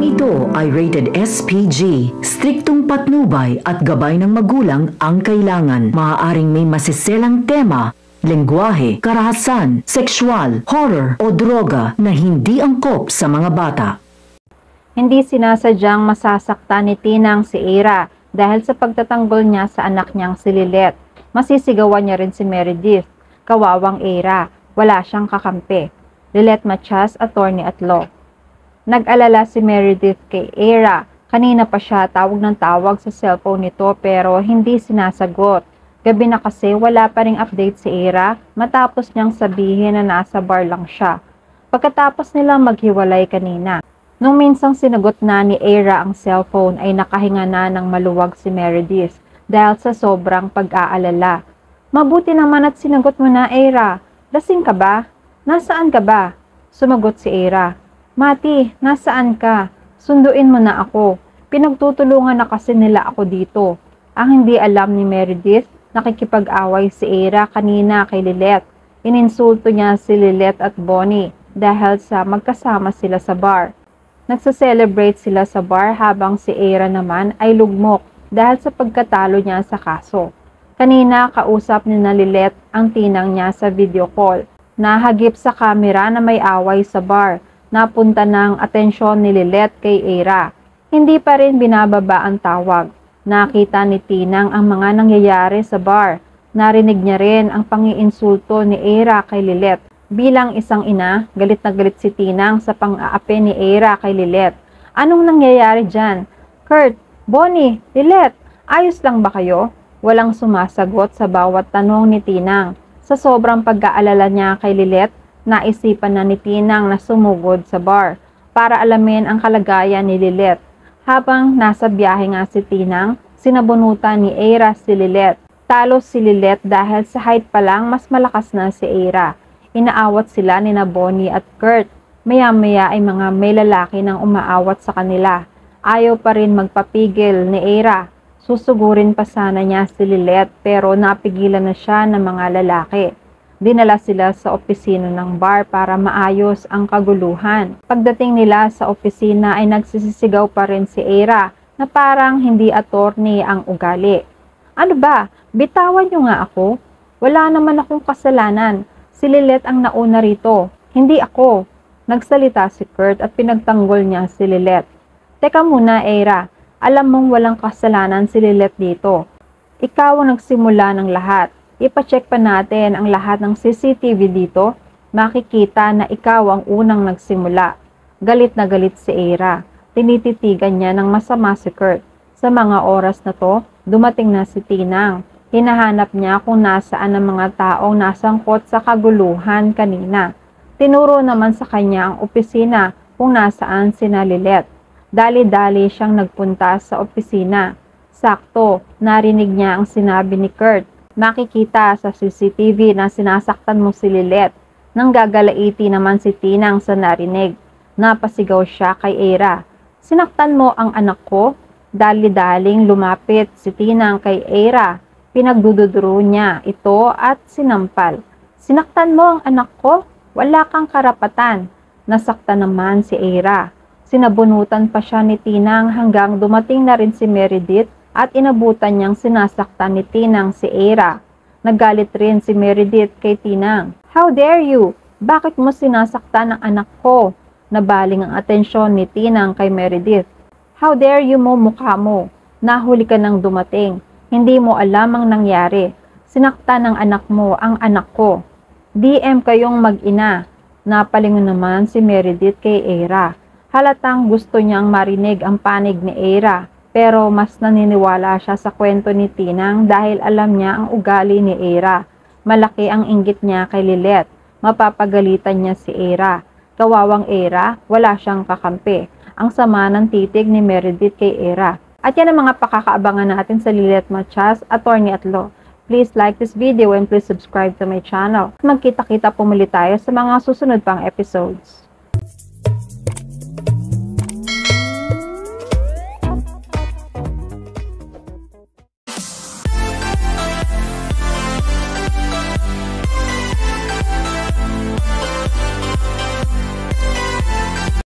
ito ay rated SPG. Striktong patnubay at gabay ng magulang ang kailangan. Maaaring may masiselang tema, lengguwahe, karahasan, sexual, horror o droga na hindi angkop sa mga bata. Hindi sinasadyang masasaktan ni Tinang si Ira dahil sa pagtatanggol niya sa anak niyang si Lilet. Masisigawan niya rin si Meredith. Kawawang Ira, wala siyang kakampi. Lilet Matias, attorney at law. Nag-alala si Meredith kay Ira. Kanina pa siya tawag ng tawag sa cellphone nito pero hindi sinasagot. Gabi na kasi wala pa ring update si Ira matapos niyang sabihin na nasa bar lang siya. Pagkatapos nilang maghiwalay kanina. Nung minsang sinagot na ni Ira ang cellphone ay nakahinga na ng maluwag si Meredith dahil sa sobrang pag-aalala. Mabuti naman at sinagot mo na, Ira. Lasing ka ba? Nasaan ka ba? Sumagot si Ira. Mati, nasaan ka? Sunduin mo na ako. Pinagtutulungan na kasi nila ako dito. Ang hindi alam ni Meredith, nakikipag-away si Ira kanina kay Lilet. Ininsulto niya si Lilet at Bonnie dahil sa magkasama sila sa bar. Nagsa-celebrate sila sa bar habang si Ira naman ay lugmok dahil sa pagkatalo niya sa kaso. Kanina kausap ni na Lilet ang Tinang niya sa video call. Nahagip sa kamera na may away sa bar. Napunta ng atensyon ni Lilet kay Ira. Hindi pa rin binababa ang tawag. Nakita ni Tinang ang mga nangyayari sa bar. Narinig niya rin ang pangiinsulto ni Ira kay Lilet. Bilang isang ina, galit na galit si Tinang sa pang-aapi ni Ira kay Lilet. Anong nangyayari dyan? Kurt, Bonnie, Lilet, ayos lang ba kayo? Walang sumasagot sa bawat tanong ni Tinang. Sa sobrang pag-aalala niya kay Lilet, naisipan na ni Tinang na sumugod sa bar para alamin ang kalagayan ni Lilet. Habang nasa biyahe nga si Tinang, sinabunutan ni Ira si Lilet. Talo si Lilet dahil sa height pa lang mas malakas na si Ira. Inaawat sila ni na Bonnie at Kurt. Maya-maya ay mga may lalaki nang umaawat sa kanila. Ayaw pa rin magpapigil ni Ira. Susugurin pa sana niya si Lilet pero napigilan na siya ng mga lalaki. Dinala sila sa opisina ng bar para maayos ang kaguluhan. Pagdating nila sa opisina ay nagsisisigaw pa rin si Ira na parang hindi attorney ang ugali. Ano ba? Bitawan niyo nga ako. Wala naman akong kasalanan. Si Lilet ang nauna rito. Hindi ako. Nagsalita si Kurt at pinagtanggol niya si Lilet. Teka muna, Ira. Alam mong walang kasalanan si Lilet dito. Ikaw ang nagsimula ng lahat. Ipacheck pa natin ang lahat ng CCTV dito. Makikita na ikaw ang unang nagsimula. Galit na galit si Ira. Tinititigan niya ng masama si Kurt. Sa mga oras na to, dumating na si Tinang. Hinahanap niya kung nasaan ang mga taong nasangkot sa kaguluhan kanina. Tinuro naman sa kanya ang opisina kung nasaan sina Lilet. Dali-dali siyang nagpunta sa opisina. Sakto, narinig niya ang sinabi ni Kurt. Makikita sa CCTV na sinasaktan mo si Lilet. Nang gagalaiti naman si Tinang sa narinig. Napasigaw siya kay Ira. Sinaktan mo ang anak ko? Dali-daling lumapit si Tinang kay Ira. Pinagdududuro niya ito at sinampal. Sinaktan mo ang anak ko? Wala kang karapatan. Nasaktan naman si Ira. Sinabunutan pa siya ni Tinang hanggang dumating na rin si Meredith at inabutan niyang sinasaktan ni Tinang si Ira. Nagalit rin si Meredith kay Tinang. How dare you? Bakit mo sinasaktan ang anak ko? Nabaling ang atensyon ni Tinang kay Meredith. How dare you mo mukha mo? Nahuli ka nang dumating. Hindi mo alam ang nangyari. Sinaktan ng anak mo ang anak ko. DM kayong mag-ina. Napalingon naman si Meredith kay Ira. Halatang gusto niyang marinig ang panig ni Ira. Pero mas naniniwala siya sa kwento ni Tinang dahil alam niya ang ugali ni Ira. Malaki ang inggit niya kay Lilet. Mapapagalitan niya si Ira. Kawawang Ira, wala siyang kakampi. Ang sama ng titig ni Meredith kay Ira. At yan ang mga pakakaabangan natin sa Lilet Matias, attorney at law. Please like this video and please subscribe to my channel. Magkita-kita po muli tayo sa mga susunod pang episodes.